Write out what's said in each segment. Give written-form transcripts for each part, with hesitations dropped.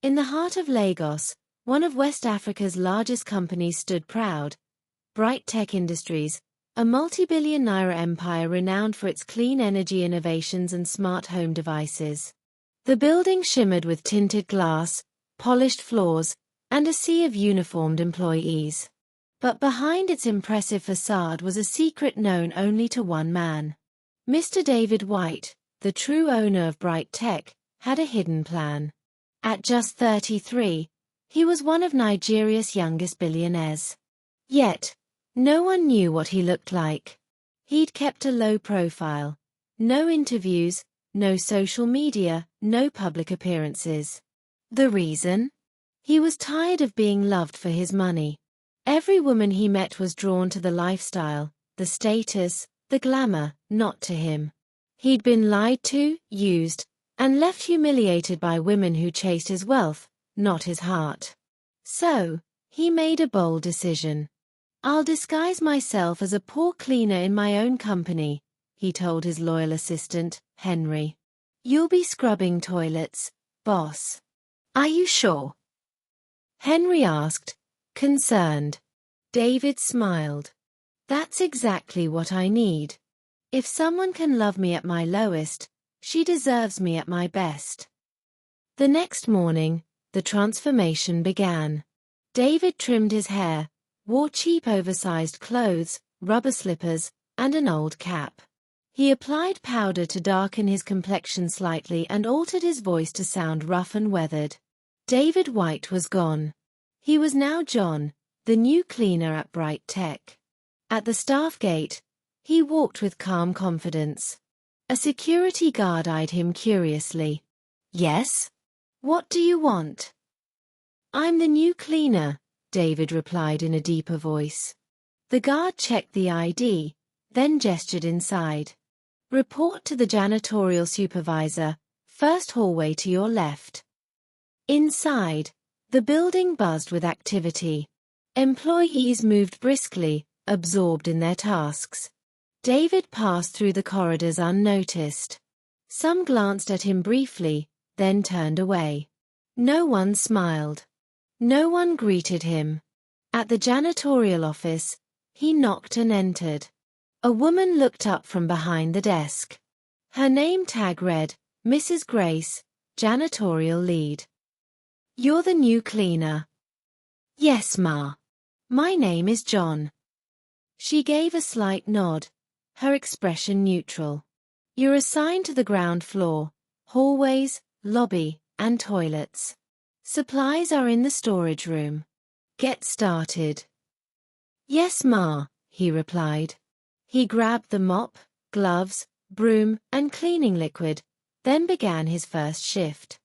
In the heart of Lagos, one of West Africa's largest companies stood proud, Bright Tech Industries, a multi-billion naira empire renowned for its clean energy innovations and smart home devices. The building shimmered with tinted glass, polished floors, and a sea of uniformed employees. But behind its impressive facade was a secret known only to one man. Mr. David White, the true owner of Bright Tech, had a hidden plan. At just 33, he was one of Nigeria's youngest billionaires. Yet, no one knew what he looked like. He'd kept a low profile. No interviews, no social media, no public appearances. The reason? He was tired of being loved for his money. Every woman he met was drawn to the lifestyle, the status, the glamour, not to him. He'd been lied to, used, and left humiliated by women who chased his wealth, not his heart. So, he made a bold decision. "I'll disguise myself as a poor cleaner in my own company," he told his loyal assistant, Henry. "You'll be scrubbing toilets, boss." "Are you sure?" Henry asked, concerned. David smiled. "That's exactly what I need. If someone can love me at my lowest, she deserves me at my best." The next morning, the transformation began. David trimmed his hair, wore cheap oversized clothes, rubber slippers, and an old cap. He applied powder to darken his complexion slightly and altered his voice to sound rough and weathered. David White was gone. He was now John, the new cleaner at Bright Tech. At the staff gate, he walked with calm confidence. A security guard eyed him curiously. "Yes? What do you want?" "I'm the new cleaner," David replied in a deeper voice. The guard checked the ID, then gestured inside. "Report to the janitorial supervisor, first hallway to your left." Inside, the building buzzed with activity. Employees moved briskly, absorbed in their tasks. David passed through the corridors unnoticed. Some glanced at him briefly, then turned away. No one smiled. No one greeted him. At the janitorial office, he knocked and entered. A woman looked up from behind the desk. Her name tag read, Mrs. Grace, janitorial lead. "You're the new cleaner." "Yes, Ma. My name is John." She gave a slight nod, her expression neutral. "You're assigned to the ground floor, hallways, lobby, and toilets. Supplies are in the storage room. Get started." "Yes, Ma," he replied. He grabbed the mop, gloves, broom, and cleaning liquid, then began his first shift.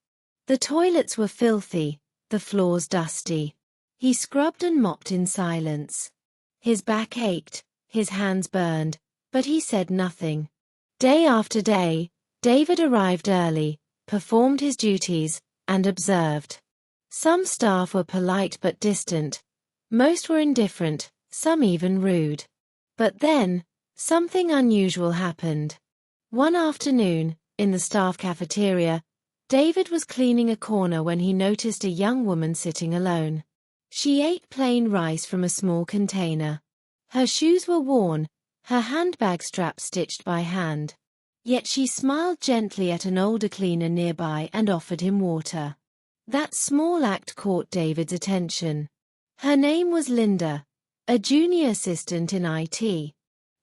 The toilets were filthy, the floors dusty. He scrubbed and mopped in silence. His back ached, his hands burned, but he said nothing. Day after day, David arrived early, performed his duties, and observed. Some staff were polite but distant. Most were indifferent, some even rude. But then, something unusual happened. One afternoon, in the staff cafeteria, David was cleaning a corner when he noticed a young woman sitting alone. She ate plain rice from a small container. Her shoes were worn, her handbag strap stitched by hand. Yet she smiled gently at an older cleaner nearby and offered him water. That small act caught David's attention. Her name was Linda, a junior assistant in IT.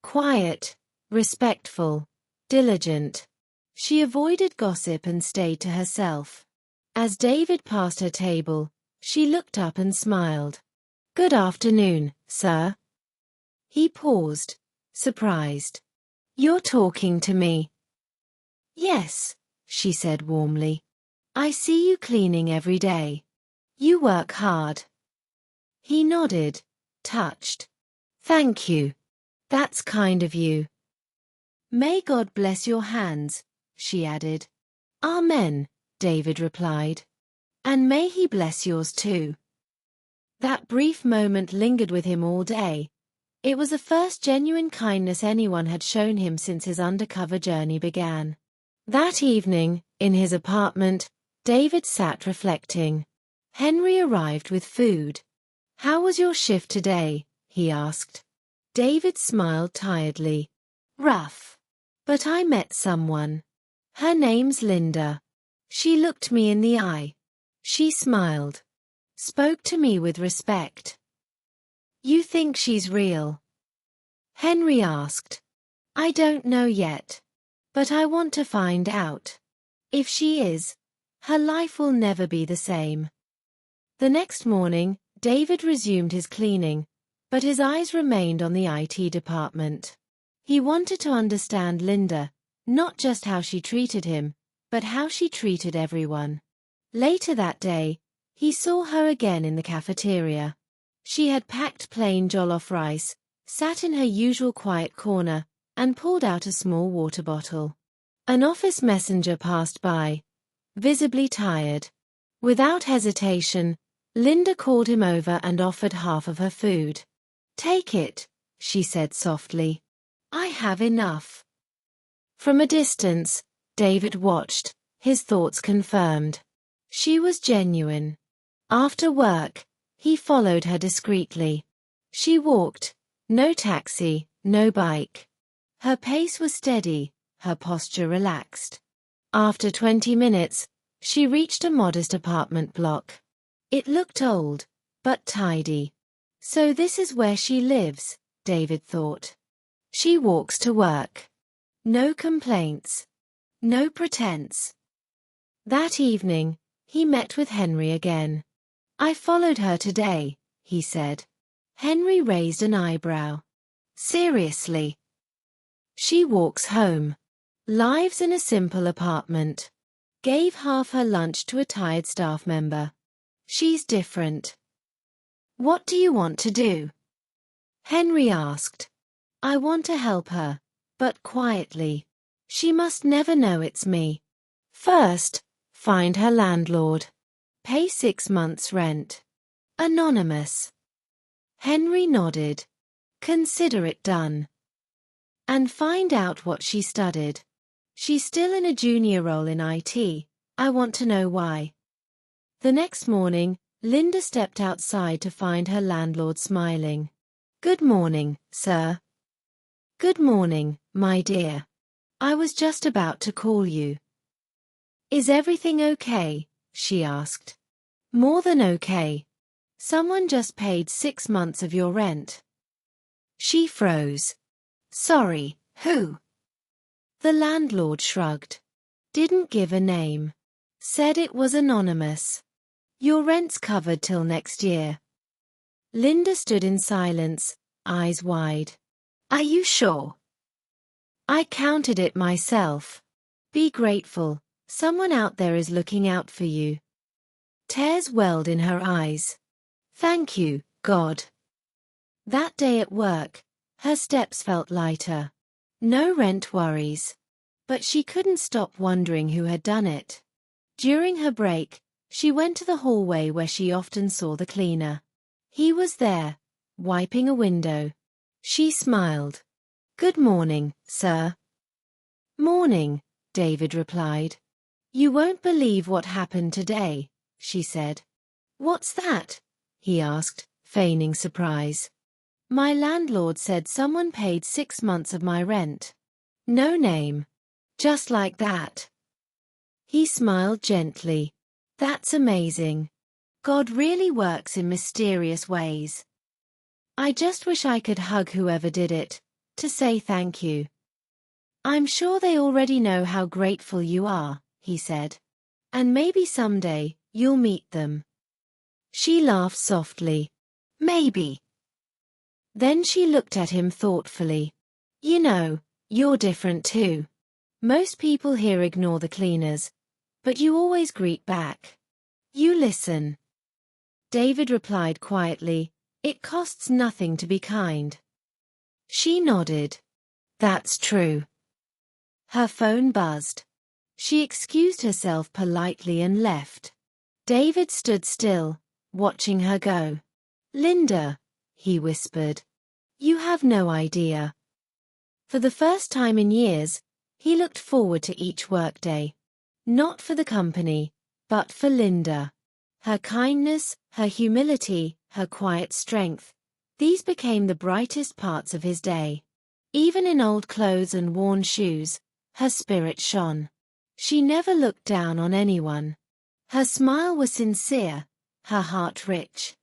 Quiet, respectful, diligent. She avoided gossip and stayed to herself. As David passed her table, she looked up and smiled. "Good afternoon, sir." He paused, surprised. "You're talking to me?" "Yes," she said warmly. "I see you cleaning every day. You work hard." He nodded, touched. "Thank you. That's kind of you." "May God bless your hands," she added. "Amen," David replied. "And may he bless yours too." That brief moment lingered with him all day. It was the first genuine kindness anyone had shown him since his undercover journey began. That evening, in his apartment, David sat reflecting. Henry arrived with food. "How was your shift today?" he asked. David smiled tiredly. "Rough. But I met someone. Her name's Linda. She looked me in the eye. She smiled. Spoke to me with respect." "You think she's real?" Henry asked. "I don't know yet. But I want to find out. If she is, her life will never be the same." The next morning, David resumed his cleaning, but his eyes remained on the IT department. He wanted to understand Linda, not just how she treated him, but how she treated everyone. Later that day, he saw her again in the cafeteria. She had packed plain jollof rice, sat in her usual quiet corner, and pulled out a small water bottle. An office messenger passed by, visibly tired. Without hesitation, Linda called him over and offered half of her food. "Take it," she said softly. "I have enough." From a distance, David watched, his thoughts confirmed. She was genuine. After work, he followed her discreetly. She walked, no taxi, no bike. Her pace was steady, her posture relaxed. After 20 minutes, she reached a modest apartment block. It looked old, but tidy. So this is where she lives, David thought. She walks to work. No complaints. No pretense. That evening, he met with Henry again. "I followed her today," he said. Henry raised an eyebrow. "Seriously?" "She walks home. Lives in a simple apartment. Gave half her lunch to a tired staff member. She's different." "What do you want to do?" Henry asked. "I want to help her, but quietly. She must never know it's me. First, find her landlord. Pay 6 months' rent. Anonymous." Henry nodded. "Consider it done." "And find out what she studied. She's still in a junior role in IT. I want to know why." The next morning, Linda stepped outside to find her landlord smiling. "Good morning, sir." "Good morning, my dear. I was just about to call you." "Is everything okay?" she asked. "More than okay. Someone just paid 6 months of your rent." She froze. "Sorry, who?" The landlord shrugged. Didn't give a name. Said it was anonymous. "Your rent's covered till next year." Linda stood in silence, eyes wide. "Are you sure?" "I counted it myself. Be grateful, someone out there is looking out for you." Tears welled in her eyes. "Thank you, God." That day at work, her steps felt lighter. No rent worries. But she couldn't stop wondering who had done it. During her break, she went to the hallway where she often saw the cleaner. He was there, wiping a window. She smiled. "Good morning, sir." "Morning," David replied. "You won't believe what happened today," she said. "What's that?" he asked, feigning surprise. "My landlord said someone paid 6 months of my rent. No name. Just like that." He smiled gently. "That's amazing. God really works in mysterious ways. I just wish I could hug whoever did it, to say thank you." "I'm sure they already know how grateful you are," he said. "And maybe someday, you'll meet them." She laughed softly. "Maybe." Then she looked at him thoughtfully. "You know, you're different too. Most people here ignore the cleaners, but you always greet back. You listen." David replied quietly, "It costs nothing to be kind." She nodded. "That's true." Her phone buzzed. She excused herself politely and left. David stood still, watching her go. "Linda," he whispered, "you have no idea." For the first time in years, he looked forward to each workday. Not for the company, But for Linda, her kindness, her humility, her quiet strength, these became the brightest parts of his day. Even in old clothes and worn shoes, her spirit shone. She never looked down on anyone. Her smile was sincere, her heart rich.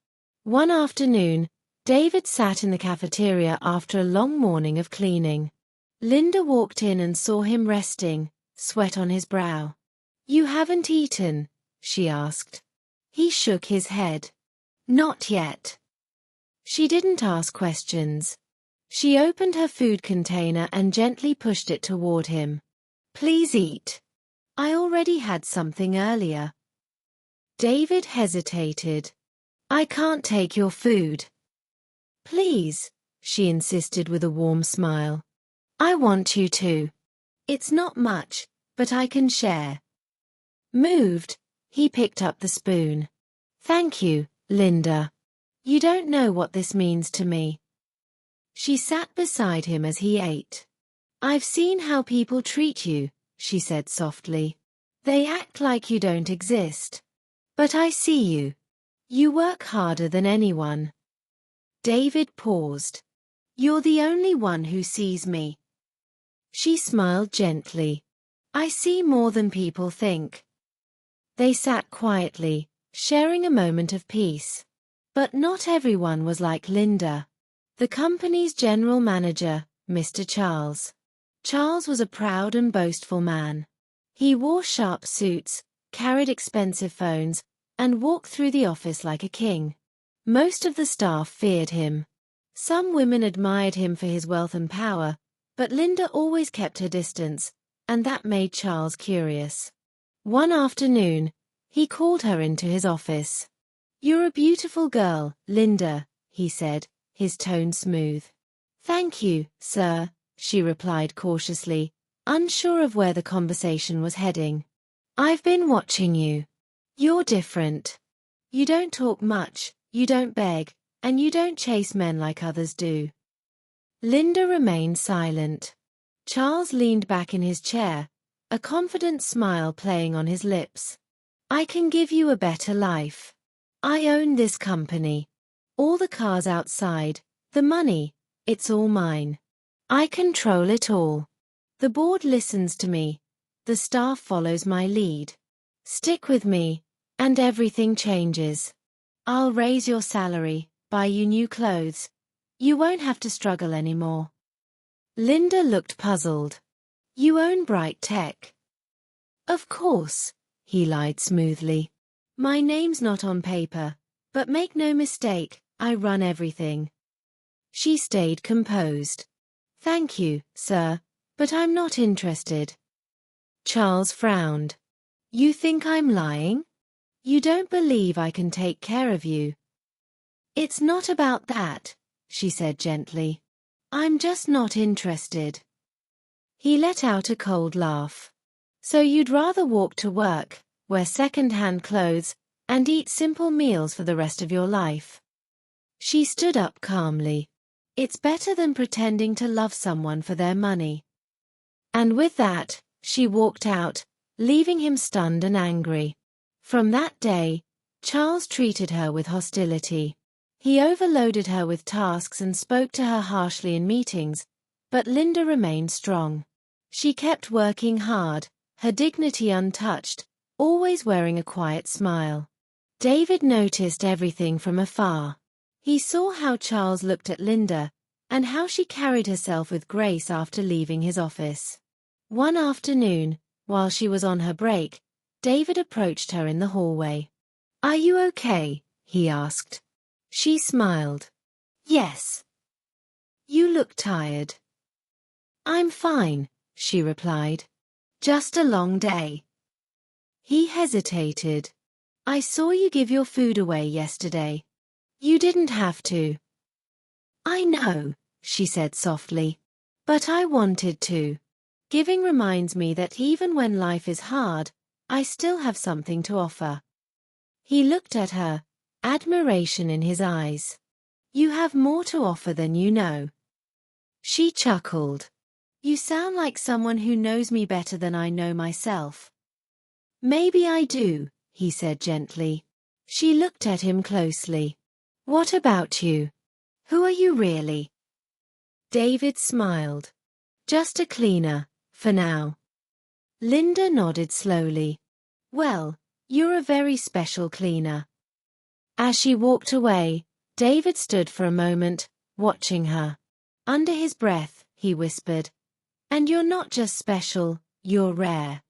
One afternoon, David sat in the cafeteria after a long morning of cleaning. Linda walked in and saw him resting, sweat on his brow. "You haven't eaten?" she asked. He shook his head. "Not yet." She didn't ask questions. She opened her food container and gently pushed it toward him. "Please eat. I already had something earlier." David hesitated. "I can't take your food." "Please," she insisted with a warm smile. "I want you to. It's not much, but I can share." Moved, he picked up the spoon. "Thank you, Linda. You don't know what this means to me." She sat beside him as he ate. "I've seen how people treat you," she said softly. "They act like you don't exist. But I see you. You work harder than anyone." David paused. "You're the only one who sees me." She smiled gently. "I see more than people think." They sat quietly, sharing a moment of peace. But not everyone was like Linda. The company's general manager, Mr. Charles. Charles was a proud and boastful man. He wore sharp suits, carried expensive phones, and walked through the office like a king. Most of the staff feared him. Some women admired him for his wealth and power, but Linda always kept her distance, and that made Charles curious. One afternoon, he called her into his office. "You're a beautiful girl, Linda," he said, his tone smooth. "Thank you, sir," she replied cautiously, unsure of where the conversation was heading. "I've been watching you. You're different. You don't talk much, you don't beg, and you don't chase men like others do." Linda remained silent. Charles leaned back in his chair, a confident smile playing on his lips. "I can give you a better life. I own this company. All the cars outside, the money, it's all mine. I control it all. The board listens to me. The staff follows my lead. Stick with me, and everything changes. I'll raise your salary, buy you new clothes. You won't have to struggle anymore." Linda looked puzzled. "You own Bright Tech." "Of course," he lied smoothly. "My name's not on paper, but make no mistake, I run everything." She stayed composed. "Thank you, sir, but I'm not interested." Charles frowned. "You think I'm lying? You don't believe I can take care of you?" "It's not about that," she said gently. "I'm just not interested." He let out a cold laugh. "So you'd rather walk to work, wear second-hand clothes, and eat simple meals for the rest of your life?" She stood up calmly. "It's better than pretending to love someone for their money." And with that, she walked out, leaving him stunned and angry. From that day, Charles treated her with hostility. He overloaded her with tasks and spoke to her harshly in meetings, but Linda remained strong. She kept working hard, her dignity untouched, always wearing a quiet smile. David noticed everything from afar. He saw how Charles looked at Linda, and how she carried herself with grace after leaving his office. One afternoon, while she was on her break, David approached her in the hallway. "Are you okay?" he asked. She smiled. "Yes." "You look tired." "I'm fine," she replied. "Just a long day." He hesitated. "I saw you give your food away yesterday. You didn't have to." "I know," she said softly. "But I wanted to. Giving reminds me that even when life is hard, I still have something to offer." He looked at her, admiration in his eyes. "You have more to offer than you know." She chuckled. "You sound like someone who knows me better than I know myself." "Maybe I do," he said gently. She looked at him closely. What about you? Who are you really? David smiled. Just a cleaner, for now. Linda nodded slowly. Well, you're a very special cleaner. As she walked away, David stood for a moment, watching her. Under his breath, he whispered, "And you're not just special, you're rare."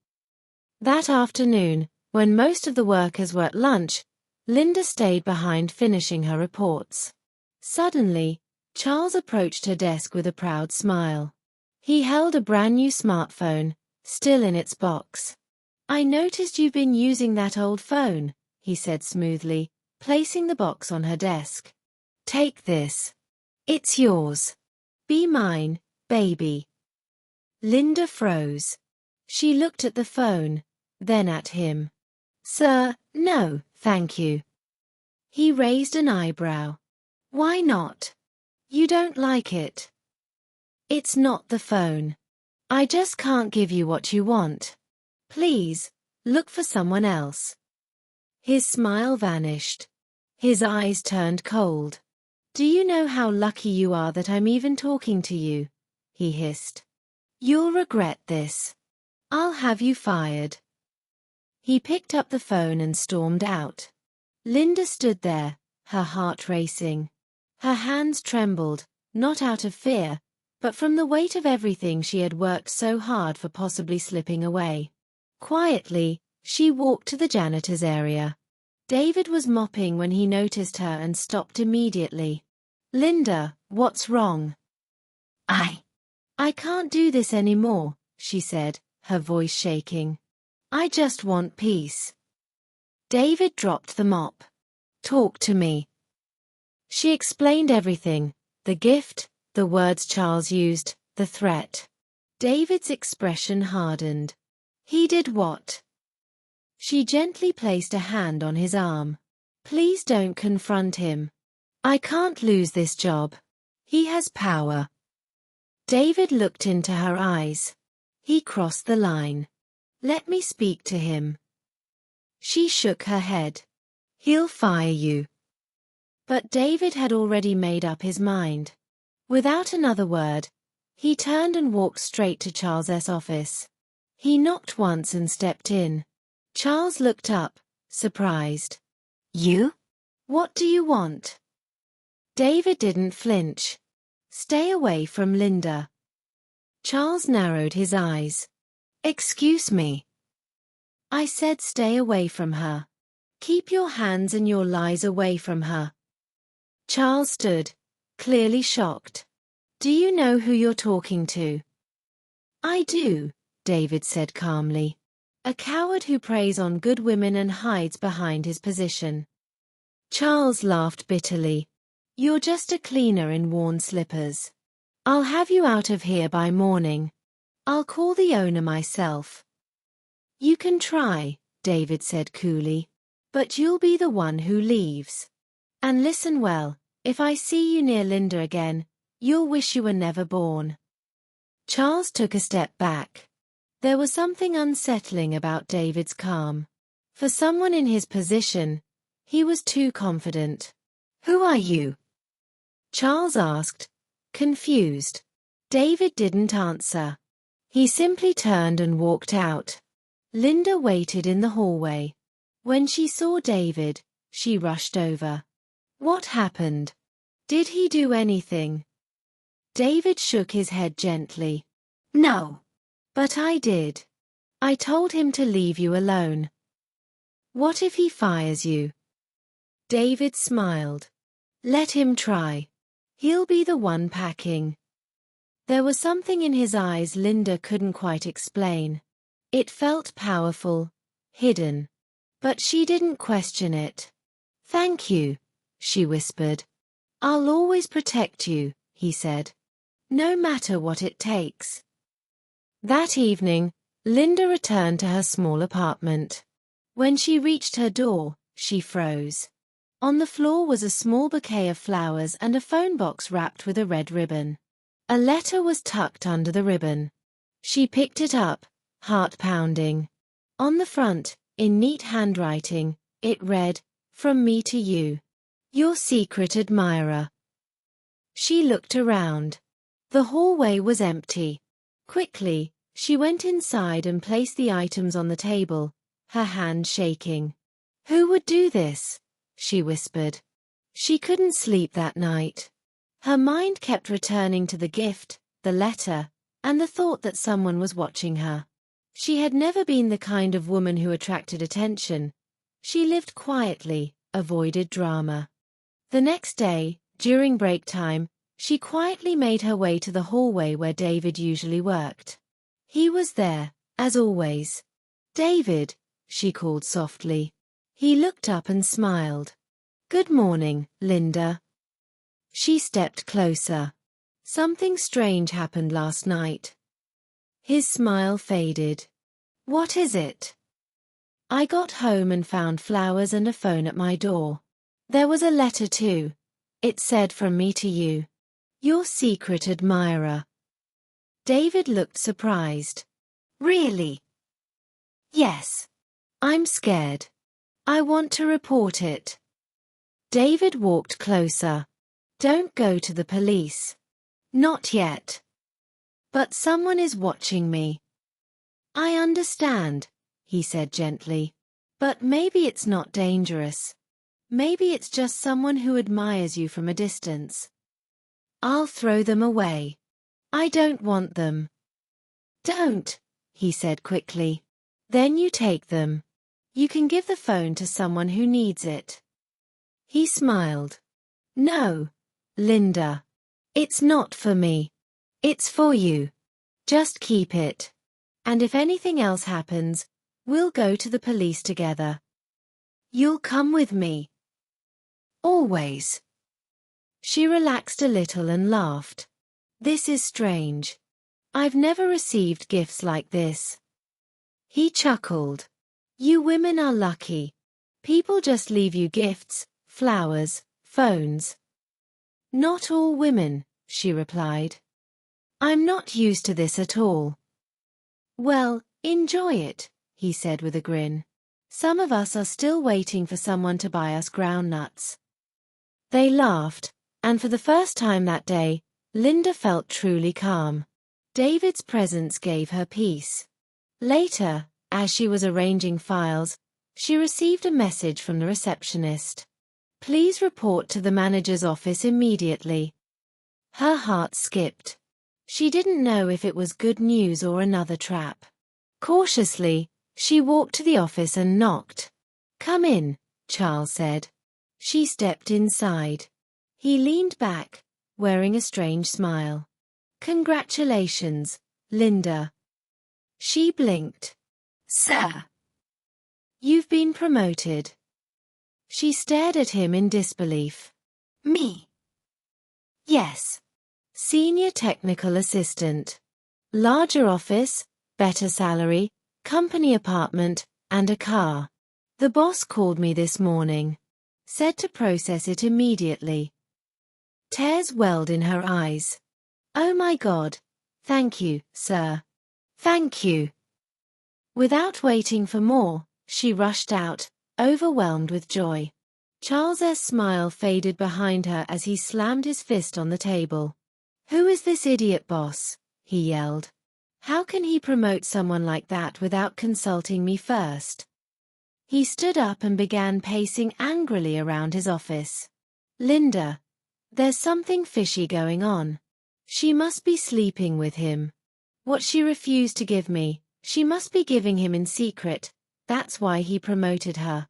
That afternoon, when most of the workers were at lunch, Linda stayed behind finishing her reports. Suddenly, Charles approached her desk with a proud smile. He held a brand new smartphone, still in its box. "I noticed you've been using that old phone," he said smoothly, placing the box on her desk. "Take this. It's yours. Be mine, baby." Linda froze. She looked at the phone, then at him. "Sir, no, thank you." He raised an eyebrow. "Why not? You don't like it?" "It's not the phone. I just can't give you what you want. Please, look for someone else." His smile vanished. His eyes turned cold. "Do you know how lucky you are that I'm even talking to you?" he hissed. "You'll regret this. I'll have you fired." He picked up the phone and stormed out. Linda stood there, her heart racing. Her hands trembled, not out of fear, but from the weight of everything she had worked so hard for possibly slipping away. Quietly, she walked to the janitor's area. David was mopping when he noticed her and stopped immediately. "Linda, what's wrong?" I can't do this anymore," she said, her voice shaking. "I just want peace." David dropped the mop. "Talk to me." She explained everything, the gift, the words Charles used, the threat. David's expression hardened. "He did what?" She gently placed a hand on his arm. "Please don't confront him. I can't lose this job. He has power." David looked into her eyes. He crossed the line. "Let me speak to him." She shook her head. "He'll fire you." But David had already made up his mind. Without another word, he turned and walked straight to Charles's office. He knocked once and stepped in. Charles looked up, surprised. "You? What do you want?" David didn't flinch. "Stay away from Linda." Charles narrowed his eyes. "Excuse me." "I said stay away from her. Keep your hands and your lies away from her." Charles stood, clearly shocked. "Do you know who you're talking to?" "I do," David said calmly. "A coward who preys on good women and hides behind his position." Charles laughed bitterly. "You're just a cleaner in worn slippers. I'll have you out of here by morning. I'll call the owner myself." "You can try," David said coolly. "But you'll be the one who leaves. And listen well, if I see you near Linda again, you'll wish you were never born." Charles took a step back. There was something unsettling about David's calm. For someone in his position, he was too confident. "Who are you?" Charles asked, confused. David didn't answer. He simply turned and walked out. Linda waited in the hallway. When she saw David, she rushed over. "What happened? Did he do anything?" David shook his head gently. "No. But I did. I told him to leave you alone." "What if he fires you?" David smiled. "Let him try. He'll be the one packing." There was something in his eyes Linda couldn't quite explain. It felt powerful, hidden. But she didn't question it. "Thank you," she whispered. "I'll always protect you," he said. "No matter what it takes." That evening, Linda returned to her small apartment. When she reached her door, she froze. On the floor was a small bouquet of flowers and a phone box wrapped with a red ribbon. A letter was tucked under the ribbon. She picked it up, heart pounding. On the front, In neat handwriting, it read, "From me to you. Your secret admirer." She looked around. The hallway was empty. Quickly, she went inside and placed the items on the table, her hand shaking. "Who would do this?" she whispered. She couldn't sleep that night. Her mind kept returning to the gift, the letter, and the thought that someone was watching her. She had never been the kind of woman who attracted attention. She lived quietly, avoided drama. The next day, during break time, she quietly made her way to the hallway where David usually worked. He was there, as always. "David," she called softly. He looked up and smiled. "Good morning, Linda." She stepped closer. "Something strange happened last night." His smile faded. "What is it?" "I got home and found flowers and a phone at my door. There was a letter too. It said, 'From me to you. Your secret admirer.'" David looked surprised. "Really?" "Yes. I'm scared. I want to report it." David walked closer. "Don't go to the police." "Not yet." "But someone is watching me." "I understand," he said gently. "But maybe it's not dangerous. Maybe it's just someone who admires you from a distance." "I'll throw them away. I don't want them." "Don't," he said quickly. "Then you take them. You can give the phone to someone who needs it." He smiled. "No, Linda. It's not for me. It's for you. Just keep it. And if anything else happens, we'll go to the police together. You'll come with me. Always." She relaxed a little and laughed. "This is strange. I've never received gifts like this." He chuckled. "You women are lucky. People just leave you gifts, flowers, phones." "Not all women," she replied. "I'm not used to this at all." "Well, enjoy it," he said with a grin. "Some of us are still waiting for someone to buy us groundnuts." They laughed, and for the first time that day, Linda felt truly calm. David's presence gave her peace. Later, as she was arranging files, she received a message from the receptionist. "Please report to the manager's office immediately." Her heart skipped. She didn't know if it was good news or another trap. Cautiously, she walked to the office and knocked. "Come in," Charles said. She stepped inside. He leaned back, wearing a strange smile. "Congratulations, Linda." She blinked. "Sir." "You've been promoted." She stared at him in disbelief. "Me?" "Yes. Senior technical assistant. Larger office, better salary, company apartment, and a car. The boss called me this morning. Said to process it immediately." Tears welled in her eyes. "Oh my God. Thank you, sir. Thank you." Without waiting for more, she rushed out, overwhelmed with joy. Charles's smile faded behind her as he slammed his fist on the table. "Who is this idiot boss?" he yelled. "How can he promote someone like that without consulting me first?" He stood up and began pacing angrily around his office. "Linda, there's something fishy going on. She must be sleeping with him. What she refused to give me, she must be giving him in secret. That's why he promoted her."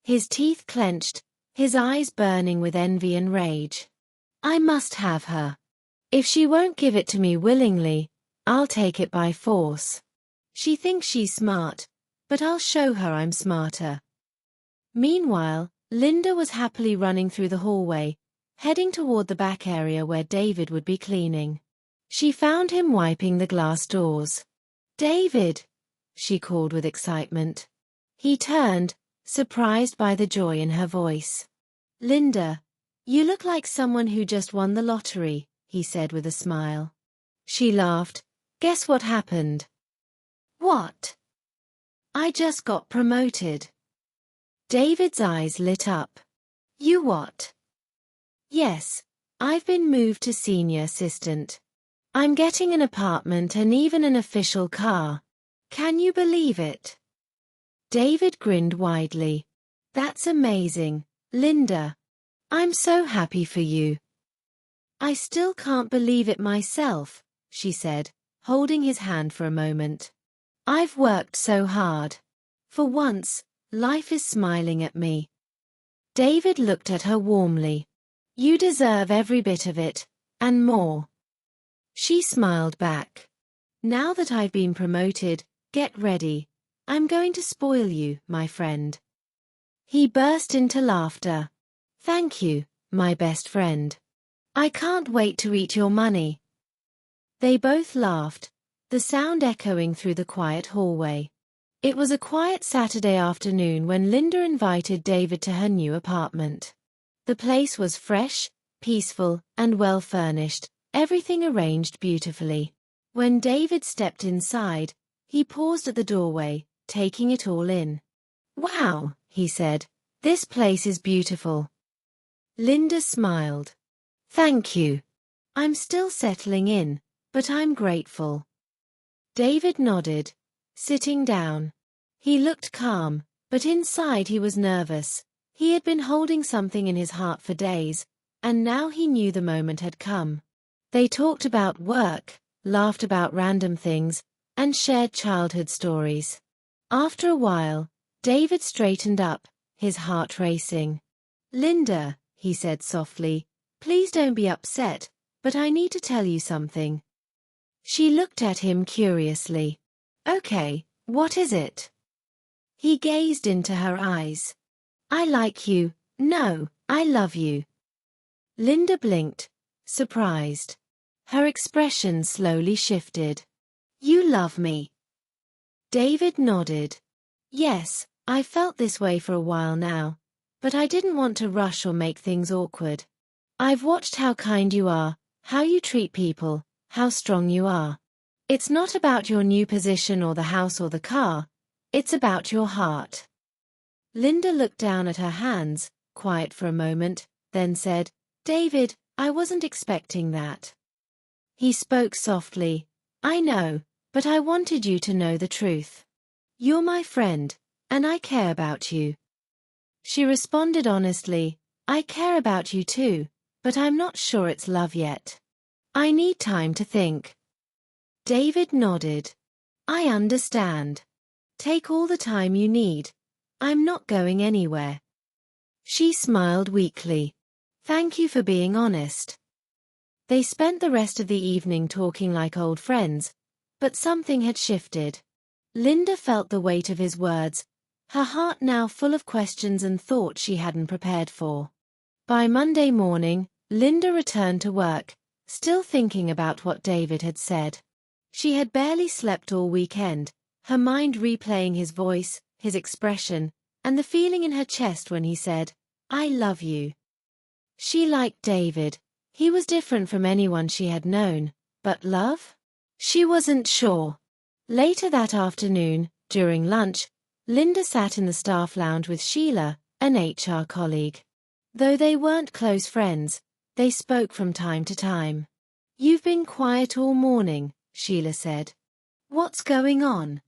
His teeth clenched, his eyes burning with envy and rage. "I must have her. If she won't give it to me willingly, I'll take it by force. She thinks she's smart, but I'll show her I'm smarter." Meanwhile, Linda was happily running through the hallway, heading toward the back area where David would be cleaning. She found him wiping the glass doors. "David!" she called with excitement. He turned, surprised by the joy in her voice. "Linda, you look like someone who just won the lottery," he said with a smile. She laughed. "Guess what happened?" "What?" I just got promoted. David's eyes lit up. You what? Yes, I've been moved to senior assistant. I'm getting an apartment and even an official car. Can you believe it? David grinned widely. That's amazing, Linda. I'm so happy for you. I still can't believe it myself, she said, holding his hand for a moment. I've worked so hard. For once, life is smiling at me. David looked at her warmly. You deserve every bit of it, and more. She smiled back. Now that I've been promoted, get ready. I'm going to spoil you, my friend. He burst into laughter. Thank you, my best friend. I can't wait to eat your money. They both laughed, the sound echoing through the quiet hallway. It was a quiet Saturday afternoon when Linda invited David to her new apartment. The place was fresh, peaceful, and well furnished, everything arranged beautifully. When David stepped inside, he paused at the doorway, taking it all in. Wow, he said, this place is beautiful. Linda smiled. Thank you. I'm still settling in, but I'm grateful. David nodded, sitting down. He looked calm, but inside he was nervous. He had been holding something in his heart for days, and now he knew the moment had come. They talked about work, laughed about random things, and shared childhood stories. After a while, David straightened up, his heart racing. Linda, he said softly, please don't be upset, but I need to tell you something. She looked at him curiously. Okay, what is it? He gazed into her eyes. I like you. No, I love you. Linda blinked, surprised. Her expression slowly shifted. You love me. David nodded. Yes, I felt this way for a while now, but I didn't want to rush or make things awkward. I've watched how kind you are, how you treat people, how strong you are. It's not about your new position or the house or the car, it's about your heart. Linda looked down at her hands, quiet for a moment, then said, David, I wasn't expecting that. He spoke softly. I know, but I wanted you to know the truth. You're my friend, and I care about you. She responded honestly, I care about you too, but I'm not sure it's love yet. I need time to think. David nodded. I understand. Take all the time you need. I'm not going anywhere. She smiled weakly. Thank you for being honest. They spent the rest of the evening talking like old friends, but something had shifted. Linda felt the weight of his words, her heart now full of questions and thoughts she hadn't prepared for. By Monday morning, Linda returned to work, still thinking about what David had said. She had barely slept all weekend, her mind replaying his voice, his expression, and the feeling in her chest when he said, I love you. She liked David. He was different from anyone she had known, but love? She wasn't sure. Later that afternoon, during lunch, Linda sat in the staff lounge with Sheila, an HR colleague. Though they weren't close friends, they spoke from time to time. You've been quiet all morning, Sheila said. What's going on?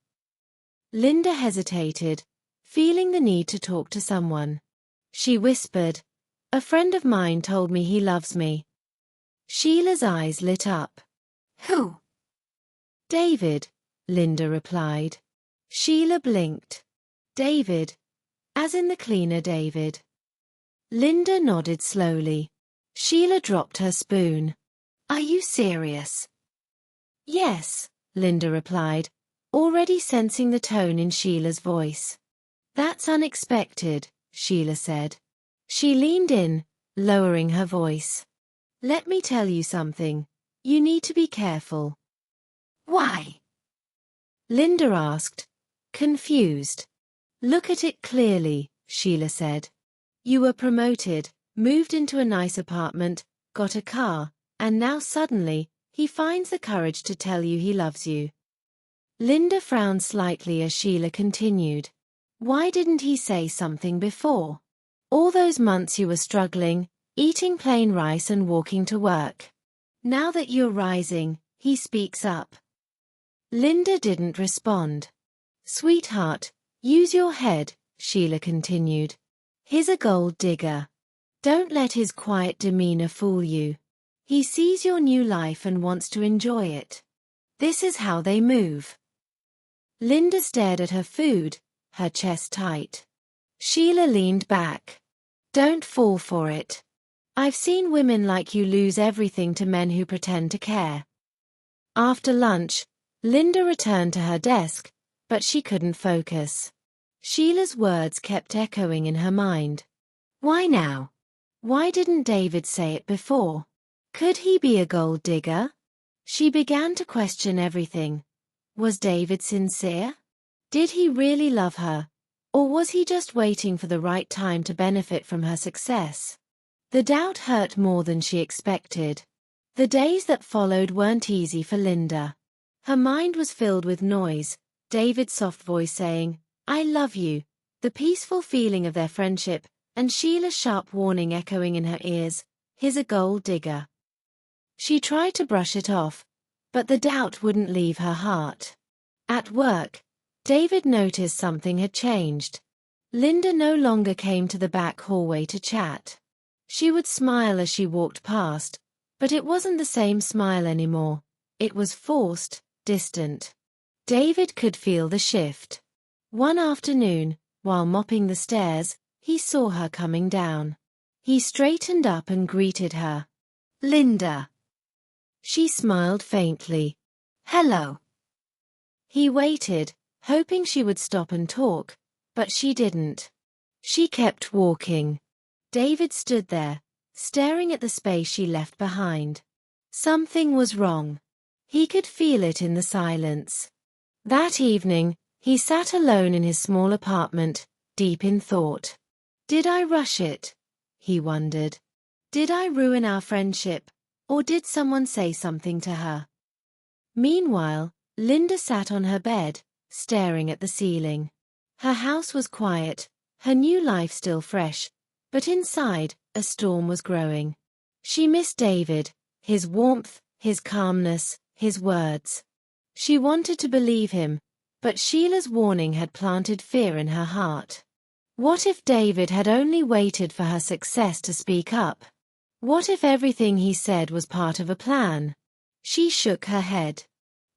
Linda hesitated, feeling the need to talk to someone. She whispered, a friend of mine told me he loves me. Sheila's eyes lit up. Who? David, Linda replied. Sheila blinked. David. As in the cleaner David. Linda nodded slowly. Sheila dropped her spoon. Are you serious? Yes, Linda replied, already sensing the tone in Sheila's voice. That's unexpected, Sheila said. She leaned in, lowering her voice. Let me tell you something. You need to be careful. Why? Linda asked, confused. Look at it clearly, Sheila said. You were promoted, moved into a nice apartment, got a car, and now suddenly, he finds the courage to tell you he loves you. Linda frowned slightly as Sheila continued. Why didn't he say something before? All those months you were struggling, eating plain rice and walking to work. Now that you're rising, he speaks up. Linda didn't respond. Sweetheart, use your head, Sheila continued. He's a gold digger. Don't let his quiet demeanor fool you. He sees your new life and wants to enjoy it. This is how they move. Linda stared at her food, her chest tight. Sheila leaned back. Don't fall for it. I've seen women like you lose everything to men who pretend to care. After lunch, Linda returned to her desk, but she couldn't focus. Sheila's words kept echoing in her mind. Why now? Why didn't David say it before? Could he be a gold digger? She began to question everything. Was David sincere? Did he really love her? Or was he just waiting for the right time to benefit from her success? The doubt hurt more than she expected. The days that followed weren't easy for Linda. Her mind was filled with noise, David's soft voice saying, I love you, the peaceful feeling of their friendship, and Sheila's sharp warning echoing in her ears, he's a gold digger. She tried to brush it off, but the doubt wouldn't leave her heart. At work, David noticed something had changed. Linda no longer came to the back hallway to chat. She would smile as she walked past, but it wasn't the same smile anymore. It was forced, distant. David could feel the shift. One afternoon, while mopping the stairs, he saw her coming down. He straightened up and greeted her. Linda. She smiled faintly. Hello. He waited, hoping she would stop and talk, but she didn't. She kept walking. David stood there, staring at the space she left behind. Something was wrong. He could feel it in the silence. That evening, he sat alone in his small apartment, deep in thought. Did I rush it? He wondered. Did I ruin our friendship, or did someone say something to her? Meanwhile, Linda sat on her bed, staring at the ceiling. Her house was quiet, her new life still fresh, but inside, a storm was growing. She missed David, his warmth, his calmness, his words. She wanted to believe him, but Sheila's warning had planted fear in her heart. What if David had only waited for her success to speak up? What if everything he said was part of a plan? She shook her head.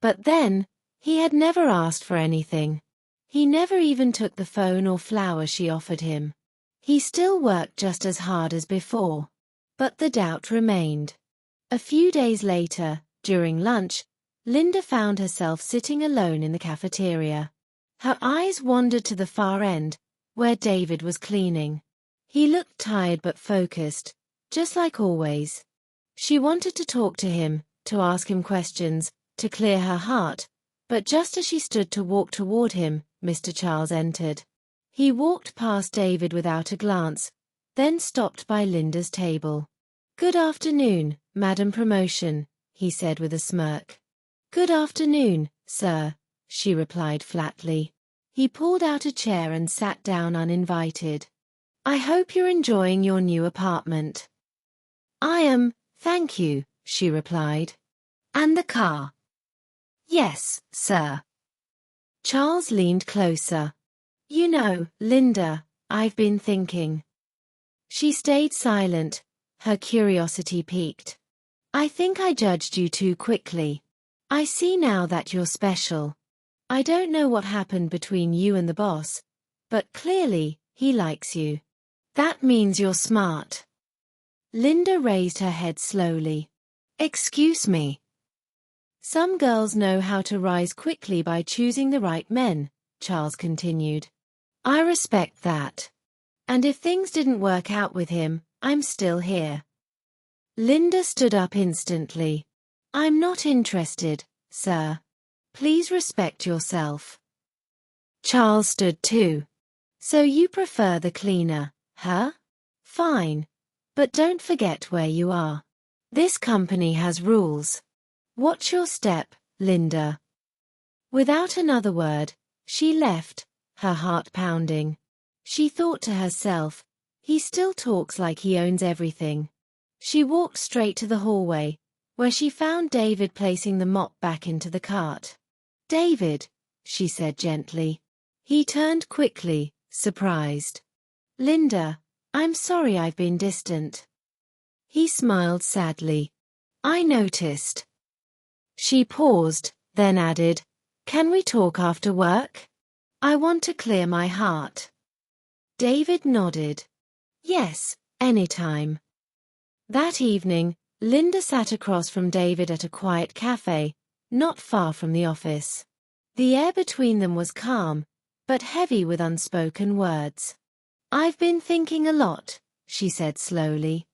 But then, he had never asked for anything. He never even took the phone or flowers she offered him. He still worked just as hard as before. But the doubt remained. A few days later, during lunch, Linda found herself sitting alone in the cafeteria. Her eyes wandered to the far end, where David was cleaning. He looked tired but focused, just like always. She wanted to talk to him, to ask him questions, to clear her heart, but just as she stood to walk toward him, Mr. Charles entered. He walked past David without a glance, then stopped by Linda's table. Good afternoon, Madam Promotion, he said with a smirk. Good afternoon, sir, she replied flatly. He pulled out a chair and sat down uninvited. I hope you're enjoying your new apartment. I am, thank you, she replied. And the car? Yes, sir. Charles leaned closer. You know, Linda, I've been thinking. She stayed silent, her curiosity piqued. I think I judged you too quickly. I see now that you're special. I don't know what happened between you and the boss, but clearly, he likes you. That means you're smart. Linda raised her head slowly. Excuse me. Some girls know how to rise quickly by choosing the right men, Charles continued. I respect that. And if things didn't work out with him, I'm still here. Linda stood up instantly. I'm not interested, sir. Please respect yourself. Charles stood too. So you prefer the cleaner, huh? Fine. But don't forget where you are. This company has rules. Watch your step, Linda. Without another word, she left, her heart pounding. She thought to herself, he still talks like he owns everything. She walked straight to the hallway, where she found David placing the mop back into the cart. "David," she said gently. He turned quickly, surprised. "Linda, I'm sorry I've been distant." He smiled sadly. "I noticed." She paused, then added, "Can we talk after work? I want to clear my heart." David nodded. "Yes, anytime." That evening, Linda sat across from David at a quiet cafe, not far from the office. The air between them was calm, but heavy with unspoken words. "I've been thinking a lot," she said slowly.